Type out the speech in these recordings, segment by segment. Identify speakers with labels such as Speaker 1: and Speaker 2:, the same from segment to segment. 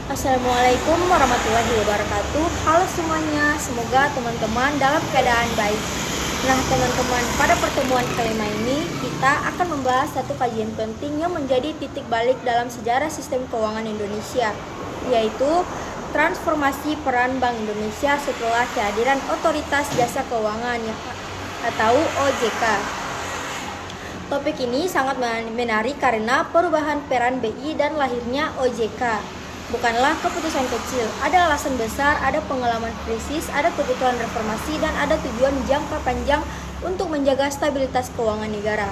Speaker 1: Assalamualaikum warahmatullahi wabarakatuh. Halo semuanya, semoga teman-teman dalam keadaan baik. Nah teman-teman, pada pertemuan kelima ini kita akan membahas satu kajian penting yang menjadi titik balik dalam sejarah sistem keuangan Indonesia, yaitu transformasi peran Bank Indonesia setelah kehadiran Otoritas Jasa Keuangan atau OJK. Topik ini sangat menarik karena perubahan peran BI dan lahirnya OJK bukanlah keputusan kecil. Ada alasan besar, ada pengalaman krisis, ada kebutuhan reformasi, dan ada tujuan jangka panjang untuk menjaga stabilitas keuangan negara.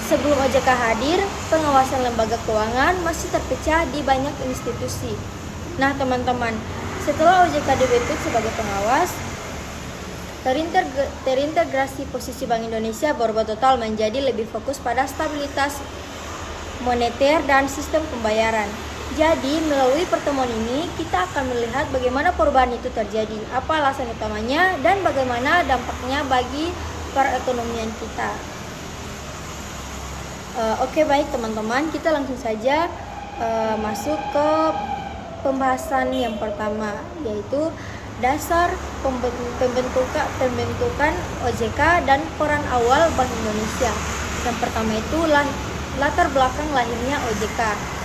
Speaker 1: Sebelum OJK hadir, pengawasan lembaga keuangan masih terpecah di banyak institusi. Nah teman-teman, setelah OJK dibentuk sebagai pengawas, terintegrasi posisi Bank Indonesia berubah total menjadi lebih fokus pada stabilitas moneter dan sistem pembayaran. Jadi melalui pertemuan ini kita akan melihat bagaimana perubahan itu terjadi, apa alasan utamanya, dan bagaimana dampaknya bagi perekonomian kita. Oke baik teman-teman, kita langsung saja masuk ke pembahasan yang pertama, yaitu dasar pembentukan OJK dan peran awal Bank Indonesia. Yang pertama itu latar belakang lahirnya OJK.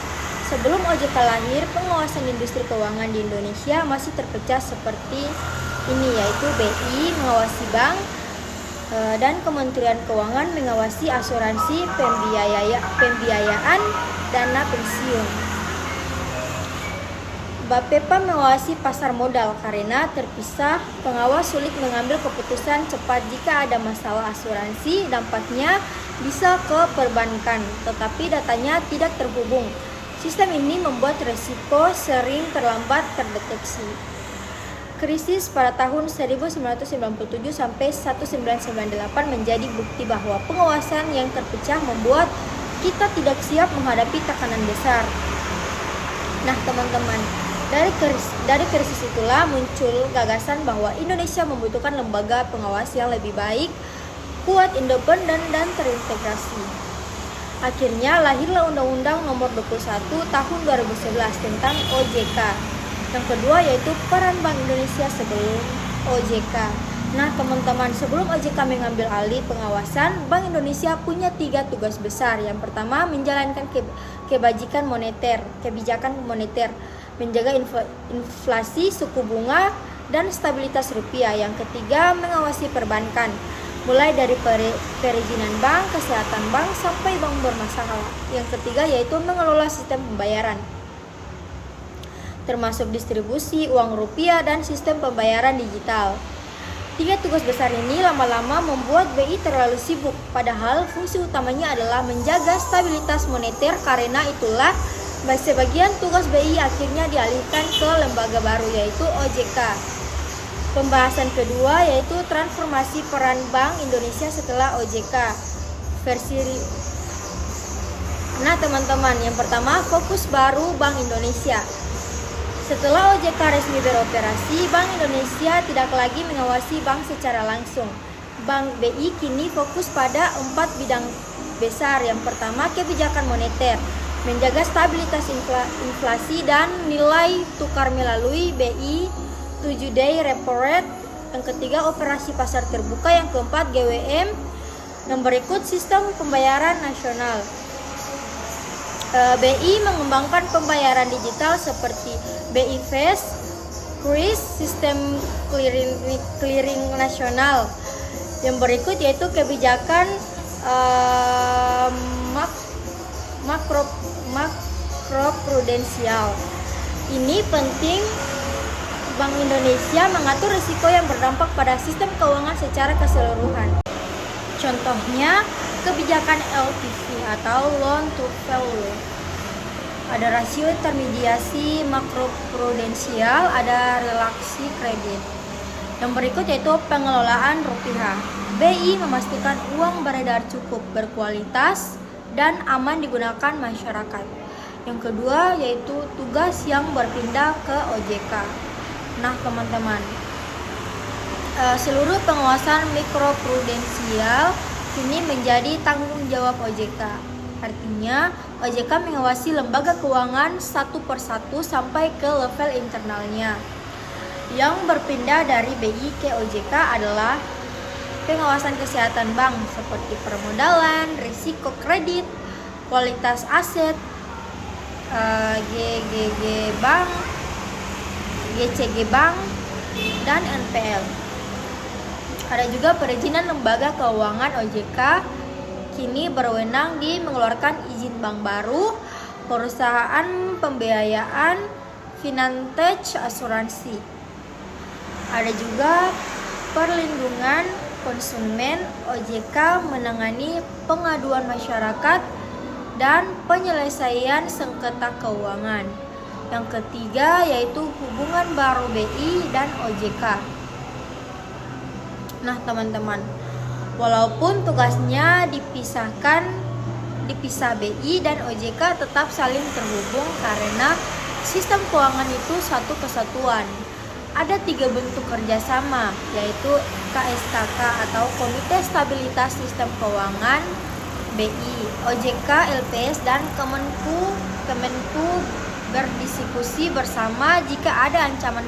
Speaker 1: Sebelum OJK lahir, pengawasan industri keuangan di Indonesia masih terpecah seperti ini, yaitu BI mengawasi bank dan Kementerian Keuangan mengawasi asuransi, pembiayaan, dana pensiun. Bapeppa mengawasi pasar modal karena terpisah, pengawas sulit mengambil keputusan cepat jika ada masalah asuransi, dampaknya bisa ke perbankan, tetapi datanya tidak terhubung. Sistem ini membuat risiko sering terlambat terdeteksi. Krisis pada tahun 1997 sampai 1998 menjadi bukti bahwa pengawasan yang terpecah membuat kita tidak siap menghadapi tekanan besar. Nah teman-teman, dari krisis itulah muncul gagasan bahwa Indonesia membutuhkan lembaga pengawas yang lebih baik, kuat, independen, dan terintegrasi. Akhirnya lahirlah Undang-Undang Nomor 21 Tahun 2011 tentang OJK. Yang kedua yaitu peran Bank Indonesia sebelum OJK. Nah teman-teman, sebelum OJK mengambil alih pengawasan, Bank Indonesia punya 3 tugas besar. Yang pertama, menjalankan kebijakan moneter, menjaga inflasi, suku bunga, dan stabilitas rupiah. Yang ketiga, mengawasi perbankan, mulai dari perizinan bank, kesehatan bank, sampai bank bermasalah. Yang ketiga yaitu mengelola sistem pembayaran, termasuk distribusi uang rupiah dan sistem pembayaran digital. 3 tugas besar ini lama-lama membuat BI terlalu sibuk, padahal fungsi utamanya adalah menjaga stabilitas moneter. Karena itulah sebagian tugas BI akhirnya dialihkan ke lembaga baru, yaitu OJK. Pembahasan kedua yaitu transformasi peran Bank Indonesia setelah OJK versi. Nah teman-teman, yang pertama fokus baru Bank Indonesia. Setelah OJK resmi beroperasi, Bank Indonesia tidak lagi mengawasi bank secara langsung. Bank BI kini fokus pada 4 bidang besar. Yang pertama, kebijakan moneter, menjaga stabilitas inflasi dan nilai tukar melalui BI 7-day repo rate. Yang ketiga, operasi pasar terbuka. Yang keempat, GWM. Yang berikut, sistem pembayaran nasional. BI mengembangkan pembayaran digital seperti BI Fast, KRIS, sistem clearing nasional. Yang berikut yaitu kebijakan makroprudensial. Ini penting. Bank Indonesia mengatur risiko yang berdampak pada sistem keuangan secara keseluruhan. Contohnya, kebijakan LTV atau loan to value. Ada rasio intermediasi makroprudensial, ada relaksi kredit. Yang berikut yaitu pengelolaan rupiah. BI memastikan uang beredar cukup, berkualitas, dan aman digunakan masyarakat. Yang kedua yaitu tugas yang berpindah ke OJK. Nah teman-teman, seluruh pengawasan mikroprudensial kini menjadi tanggung jawab OJK. Artinya, OJK mengawasi lembaga keuangan satu persatu sampai ke level internalnya. Yang berpindah dari BI ke OJK adalah pengawasan kesehatan bank seperti permodalan, risiko kredit, kualitas aset, GGG bank, GCG bank, dan NPL. Ada juga perizinan lembaga keuangan. OJK kini berwenang di mengeluarkan izin bank baru, perusahaan pembiayaan, fintech, asuransi. Ada juga perlindungan konsumen. OJK menangani pengaduan masyarakat dan penyelesaian sengketa keuangan. Yang ketiga yaitu hubungan baru BI dan OJK. Nah teman-teman, walaupun tugasnya dipisah BI dan OJK tetap saling terhubung karena sistem keuangan itu satu kesatuan. Ada 3 bentuk kerjasama, yaitu KSKK atau Komite Stabilitas Sistem Keuangan BI, OJK, LPS, dan Kemenku berdiskusi bersama jika ada ancaman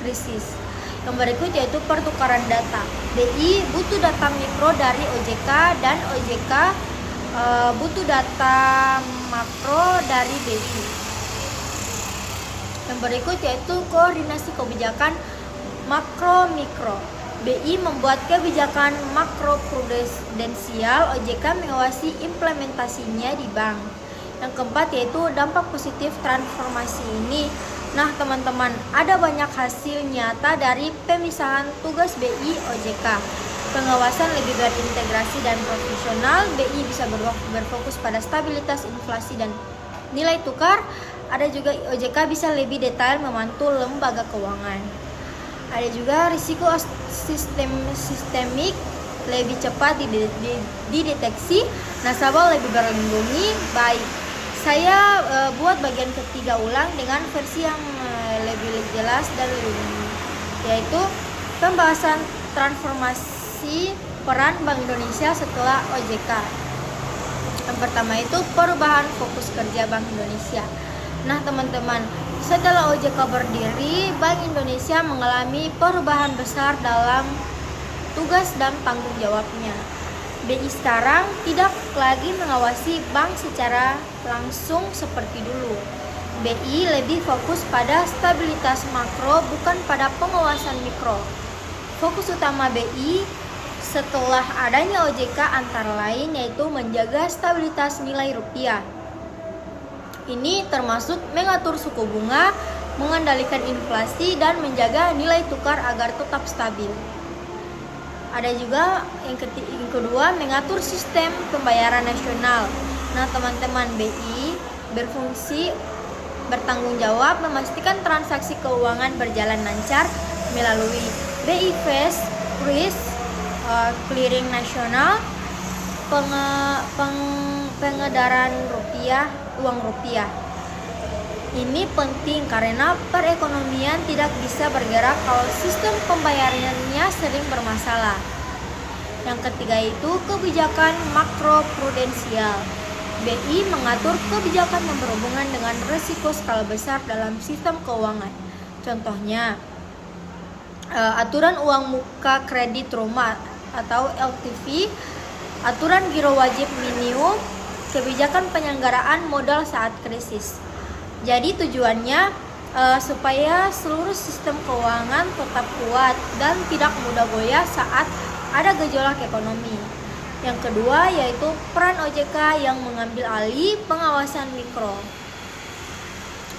Speaker 1: krisis. Yang berikut yaitu pertukaran data. BI butuh data mikro dari OJK dan OJK butuh data makro dari BI. Yang berikut yaitu koordinasi kebijakan makro mikro. BI membuat kebijakan makro prudensial, OJK mengawasi implementasinya di bank. Yang keempat yaitu dampak positif transformasi ini. Nah teman-teman, ada banyak hasil nyata dari pemisahan tugas BI OJK. Pengawasan lebih berintegrasi dan profesional. BI bisa berfokus pada stabilitas inflasi dan nilai tukar. Ada juga OJK bisa lebih detail memantau lembaga keuangan. Ada juga risiko sistemik lebih cepat dideteksi. Nasabah lebih berlindungi. Baik, saya buat bagian ketiga ulang dengan versi yang lebih jelas dan lebih yaitu pembahasan transformasi peran Bank Indonesia setelah OJK. Yang pertama itu perubahan fokus kerja Bank Indonesia. Nah teman-teman, setelah OJK berdiri, Bank Indonesia mengalami perubahan besar dalam tugas dan tanggung jawabnya. BI sekarang tidak lagi mengawasi bank secara langsung seperti dulu. BI lebih fokus pada stabilitas makro, bukan pada pengawasan mikro. Fokus utama BI setelah adanya OJK antara lain yaitu menjaga stabilitas nilai rupiah. Ini termasuk mengatur suku bunga, mengendalikan inflasi, dan menjaga nilai tukar agar tetap stabil. Ada juga yang kedua, mengatur sistem pembayaran nasional. Nah teman-teman, BI berfungsi bertanggung jawab memastikan transaksi keuangan berjalan lancar melalui BI Fast Risk Clearing nasional, pengedaran uang rupiah. Ini penting karena perekonomian tidak bisa bergerak kalau sistem pembayarannya sering bermasalah. Yang ketiga itu kebijakan makro prudensial. BI mengatur kebijakan yang berhubungan dengan risiko skala besar dalam sistem keuangan. Contohnya, aturan uang muka kredit rumah atau LTV, aturan giro wajib minimum, kebijakan penyelenggaraan modal saat krisis. Jadi tujuannya supaya seluruh sistem keuangan tetap kuat dan tidak mudah goyah saat ada gejolak ekonomi. Yang kedua yaitu peran OJK yang mengambil alih pengawasan mikro.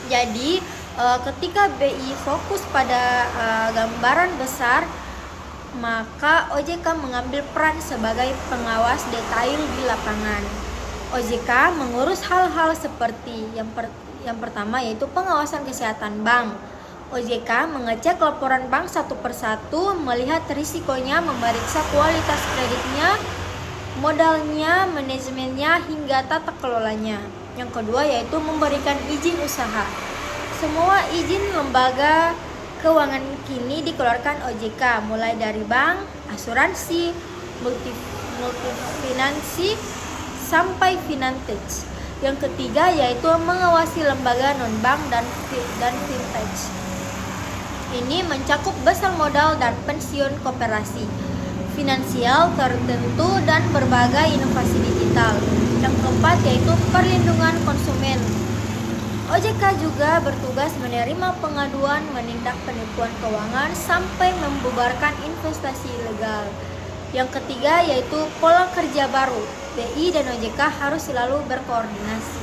Speaker 1: Jadi ketika BI fokus pada gambaran besar, maka OJK mengambil peran sebagai pengawas detail di lapangan. OJK mengurus hal-hal seperti yang pertama yaitu pengawasan kesehatan bank. OJK mengecek laporan bank satu persatu, melihat risikonya, memeriksa kualitas kreditnya, modalnya, manajemennya, hingga tata kelolanya. Yang kedua yaitu memberikan izin usaha. Semua izin lembaga keuangan kini dikeluarkan OJK, mulai dari bank, asuransi, multifinansi, sampai Finantech. Yang ketiga yaitu mengawasi lembaga non-bank dan fintech. Ini mencakup pasar modal dan pensiun koperasi, finansial tertentu, dan berbagai inovasi digital. Yang keempat yaitu perlindungan konsumen. OJK juga bertugas menerima pengaduan, menindak penipuan keuangan, sampai membubarkan investasi ilegal. Yang ketiga yaitu pola kerja baru. BI dan OJK harus selalu berkoordinasi.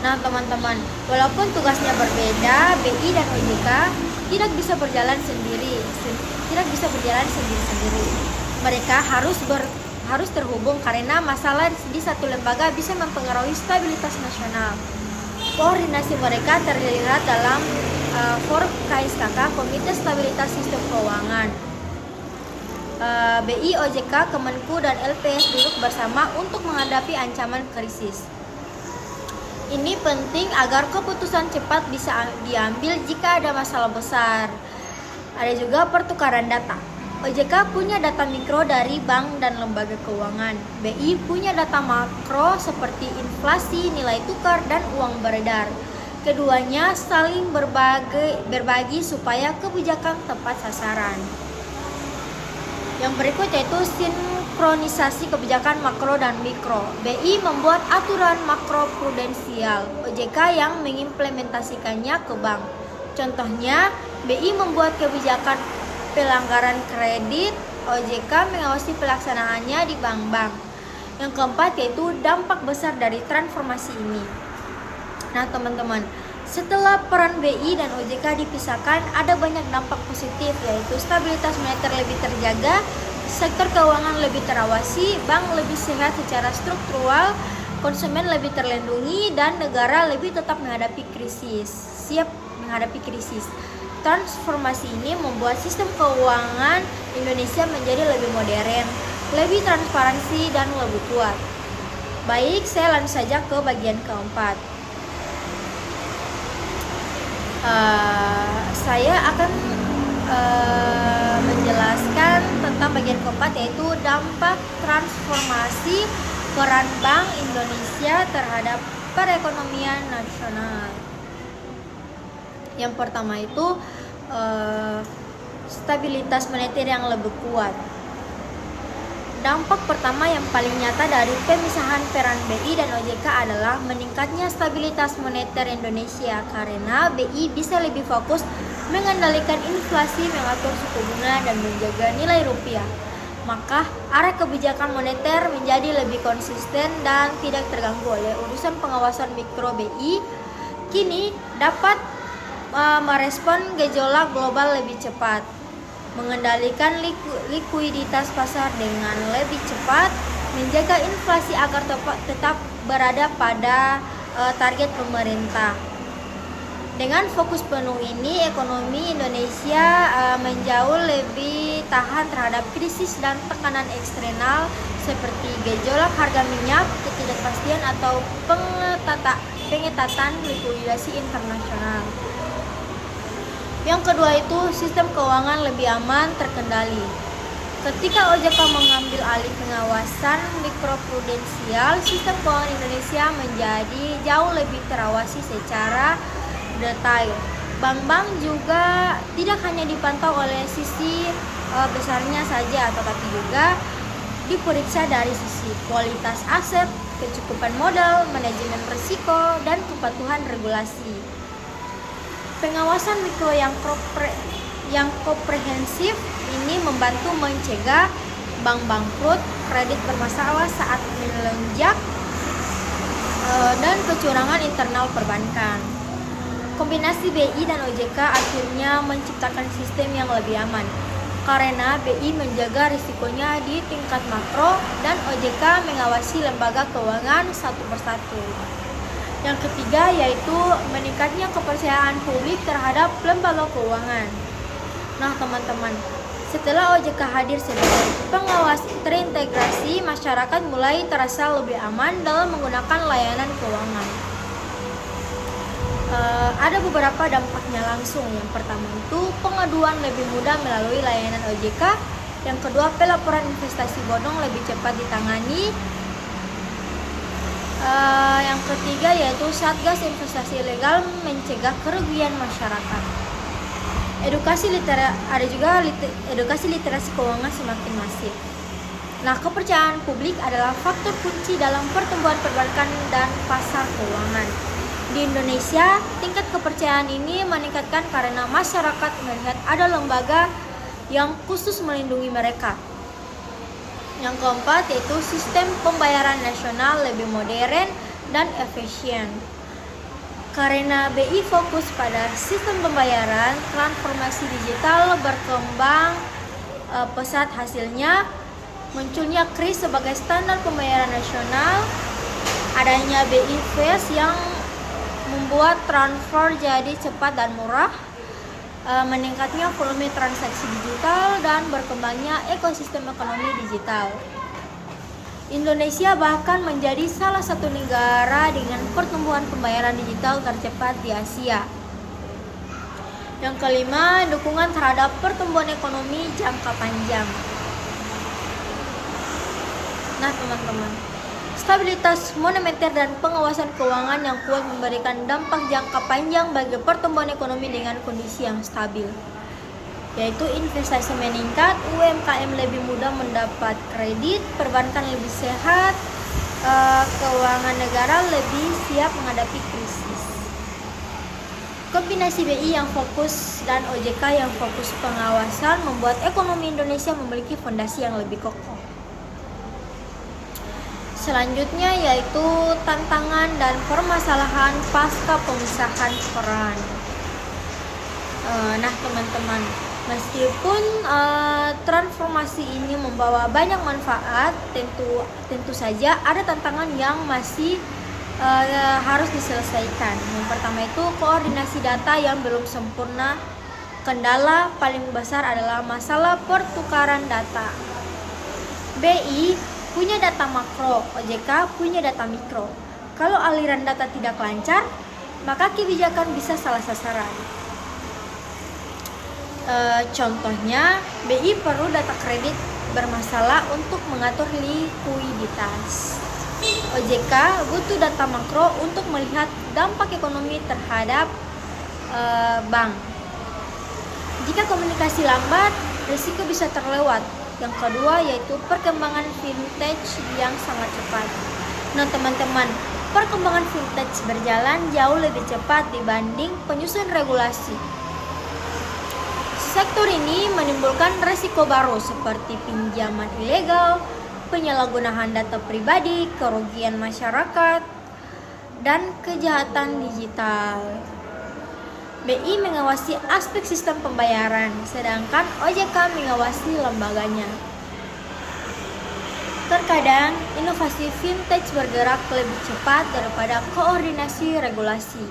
Speaker 1: Nah teman-teman, walaupun tugasnya berbeda, BI dan OJK tidak bisa berjalan sendiri. Mereka harus terhubung karena masalah di satu lembaga bisa mempengaruhi stabilitas nasional. Koordinasi mereka terlihat dalam forum KSKK, Komite Stabilitas Sistem Keuangan. BI, OJK, Kemenku, dan LPS duduk bersama untuk menghadapi ancaman krisis. Ini penting agar keputusan cepat bisa diambil jika ada masalah besar. Ada juga pertukaran data. OJK punya data mikro dari bank dan lembaga keuangan. BI punya data makro seperti inflasi, nilai tukar, dan uang beredar. Keduanya saling berbagi supaya kebijakan tepat sasaran. Yang berikut yaitu sinkronisasi kebijakan makro dan mikro. BI membuat aturan makroprudensial, OJK yang mengimplementasikannya ke bank. Contohnya, BI membuat kebijakan pelanggaran kredit, OJK mengawasi pelaksanaannya di bank-bank. Yang keempat yaitu dampak besar dari transformasi ini. Nah teman-teman, setelah peran BI dan OJK dipisahkan, ada banyak dampak positif, yaitu stabilitas moneter lebih terjaga, sektor keuangan lebih terawasi, bank lebih sehat secara struktural, konsumen lebih terlindungi, dan negara lebih siap menghadapi krisis. Transformasi ini membuat sistem keuangan Indonesia menjadi lebih modern, lebih transparansi, dan lebih kuat. Baik, saya langsung saja ke bagian keempat. Saya akan menjelaskan tentang bagian keempat, yaitu dampak transformasi peran Bank Indonesia terhadap perekonomian nasional. Yang pertama itu stabilitas moneter yang lebih kuat. Dampak pertama yang paling nyata dari pemisahan peran BI dan OJK adalah meningkatnya stabilitas moneter Indonesia karena BI bisa lebih fokus mengendalikan inflasi, mengatur suku bunga, dan menjaga nilai rupiah. Maka arah kebijakan moneter menjadi lebih konsisten dan tidak terganggu oleh urusan pengawasan mikro. BI kini dapat merespon gejolak global lebih cepat, mengendalikan likuiditas pasar dengan lebih cepat, menjaga inflasi agar tetap berada pada target pemerintah. Dengan fokus penuh ini, ekonomi Indonesia menjauh lebih tahan terhadap krisis dan tekanan eksternal seperti gejolak harga minyak, ketidakpastian, atau pengetatan likuidasi internasional. Yang kedua itu sistem keuangan lebih aman terkendali. Ketika OJK mengambil alih pengawasan mikroprudensial, sistem keuangan Indonesia menjadi jauh lebih terawasi secara detail. Bank-bank juga tidak hanya dipantau oleh sisi besarnya saja, tetapi juga diperiksa dari sisi kualitas aset, kecukupan modal, manajemen risiko, dan kepatuhan regulasi. Pengawasan mikro yang komprehensif ini membantu mencegah bank bangkrut, kredit bermasalah saat melonjak, dan kecurangan internal perbankan. Kombinasi BI dan OJK akhirnya menciptakan sistem yang lebih aman karena BI menjaga risikonya di tingkat makro dan OJK mengawasi lembaga keuangan satu persatu. Yang ketiga yaitu meningkatnya kepercayaan publik terhadap lembaga keuangan. Nah teman-teman, setelah OJK hadir sebagai pengawas terintegrasi, masyarakat mulai terasa lebih aman dalam menggunakan layanan keuangan. Ada beberapa dampaknya langsung. Yang pertama itu pengaduan lebih mudah melalui layanan OJK. Yang kedua, pelaporan investasi bodong lebih cepat ditangani. Yang ketiga yaitu Satgas Investasi Ilegal mencegah kerugian masyarakat. Ada juga edukasi literasi keuangan semakin masif. Nah, kepercayaan publik adalah faktor kunci dalam pertumbuhan perbankan dan pasar keuangan. Di Indonesia, tingkat kepercayaan ini meningkatkan karena masyarakat melihat ada lembaga yang khusus melindungi mereka. Yang keempat yaitu sistem pembayaran nasional lebih modern dan efisien. Karena BI fokus pada sistem pembayaran, transformasi digital berkembang pesat, hasilnya munculnya KRIS sebagai standar pembayaran nasional, adanya BI Fast yang membuat transfer jadi cepat dan murah, meningkatnya volume transaksi digital, dan berkembangnya ekosistem ekonomi digital. Indonesia bahkan menjadi salah satu negara dengan pertumbuhan pembayaran digital tercepat di Asia. Yang kelima, dukungan terhadap pertumbuhan ekonomi jangka panjang. Nah teman-teman, stabilitas moneter dan pengawasan keuangan yang kuat memberikan dampak jangka panjang bagi pertumbuhan ekonomi dengan kondisi yang stabil, yaitu investasi meningkat, UMKM lebih mudah mendapat kredit, perbankan lebih sehat, keuangan negara lebih siap menghadapi krisis. Kombinasi BI yang fokus dan OJK yang fokus pengawasan membuat ekonomi Indonesia memiliki fondasi yang lebih kokoh. Selanjutnya yaitu tantangan dan permasalahan pasca pemisahan peran. Nah teman-teman, meskipun transformasi ini membawa banyak manfaat, tentu saja ada tantangan yang masih harus diselesaikan. Yang pertama itu koordinasi data yang belum sempurna. Kendala paling besar adalah masalah pertukaran data. BI punya data makro, OJK punya data mikro. Kalau aliran data tidak lancar, maka kebijakan bisa salah sasaran. Contohnya, BI perlu data kredit bermasalah untuk mengatur likuiditas. OJK butuh data makro untuk melihat dampak ekonomi terhadap bank. Jika komunikasi lambat, risiko bisa terlewat. Yang kedua yaitu perkembangan vintage yang sangat cepat. Nah teman-teman, perkembangan vintage berjalan jauh lebih cepat dibanding penyusun regulasi. Sektor ini menimbulkan risiko baru seperti pinjaman ilegal, penyalahgunaan data pribadi, kerugian masyarakat, dan kejahatan digital. BI mengawasi aspek sistem pembayaran, sedangkan OJK mengawasi lembaganya. Terkadang, inovasi vintage bergerak lebih cepat daripada koordinasi regulasi.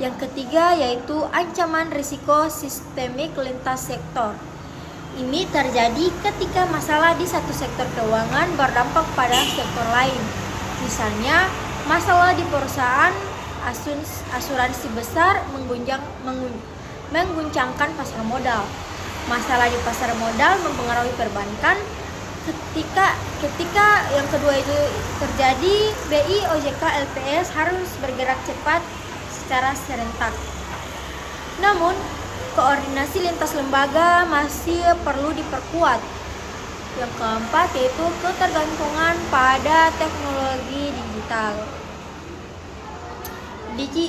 Speaker 1: Yang ketiga yaitu ancaman risiko sistemik lintas sektor. Ini terjadi ketika masalah di satu sektor keuangan berdampak pada sektor lain. Misalnya, masalah di perusahaan asuransi besar mengguncangkan pasar modal. Masalah di pasar modal mempengaruhi perbankan. Ketika yang kedua itu terjadi, BI, OJK, LPS harus bergerak cepat secara serentak. Namun, koordinasi lintas lembaga masih perlu diperkuat. Yang keempat yaitu ketergantungan pada teknologi digital.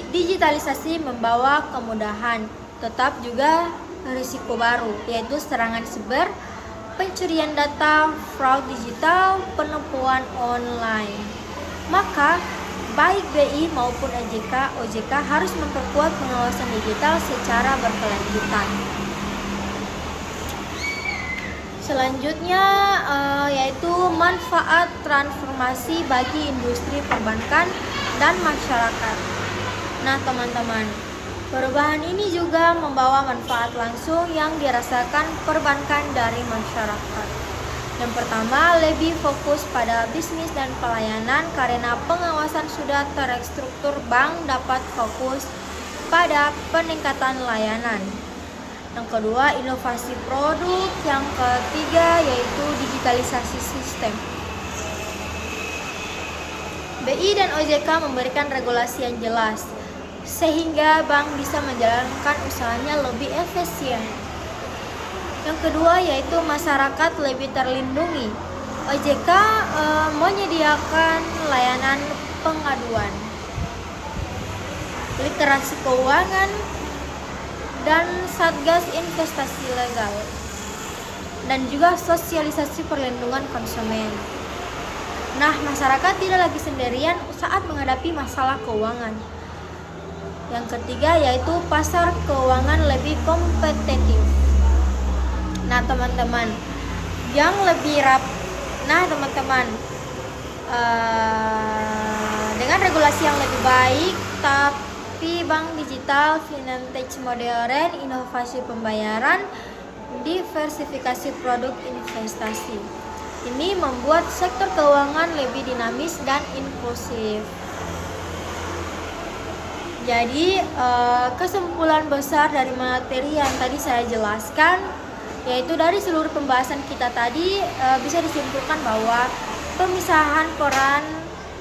Speaker 1: Digitalisasi membawa kemudahan, tetap juga risiko baru, yaitu serangan siber, pencurian data, fraud digital, penipuan online. Maka, baik BI maupun OJK harus memperkuat pengawasan digital secara berkelanjutan. Selanjutnya yaitu manfaat transformasi bagi industri perbankan dan masyarakat. Nah teman-teman, perubahan ini juga membawa manfaat langsung yang dirasakan perbankan dari masyarakat. Yang pertama, lebih fokus pada bisnis dan pelayanan karena pengawasan sudah terstruktur, bank dapat fokus pada peningkatan layanan. Yang kedua, inovasi produk. Yang ketiga yaitu digitalisasi sistem. BI dan OJK memberikan regulasi yang jelas sehingga bank bisa menjalankan usahanya lebih efisien. Yang kedua yaitu masyarakat lebih terlindungi. OJK menyediakan layanan pengaduan, literasi keuangan, dan satgas investasi legal, dan juga sosialisasi perlindungan konsumen. Nah, masyarakat tidak lagi sendirian saat menghadapi masalah keuangan. Yang ketiga yaitu pasar keuangan lebih kompetitif. Nah, teman-teman, yang lebih dengan regulasi yang lebih baik, tapi bank digital, fintech modern, inovasi pembayaran, diversifikasi produk investasi. Ini membuat sektor keuangan lebih dinamis dan inklusif. Jadi, kesimpulan besar dari materi yang tadi saya jelaskan, yaitu dari seluruh pembahasan kita tadi bisa disimpulkan bahwa pemisahan peran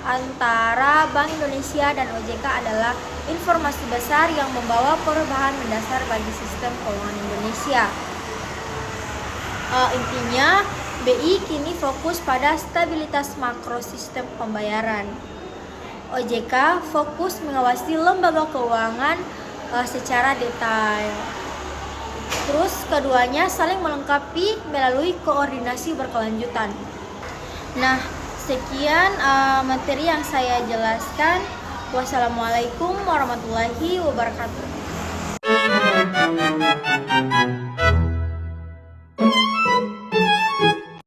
Speaker 1: antara Bank Indonesia dan OJK adalah informasi besar yang membawa perubahan mendasar bagi sistem keuangan Indonesia. Intinya, BI kini fokus pada stabilitas makro sistem pembayaran. OJK fokus mengawasi lembaga keuangan secara detail. Terus keduanya saling melengkapi melalui koordinasi berkelanjutan. Nah, sekian materi yang saya jelaskan. Wassalamualaikum warahmatullahi wabarakatuh.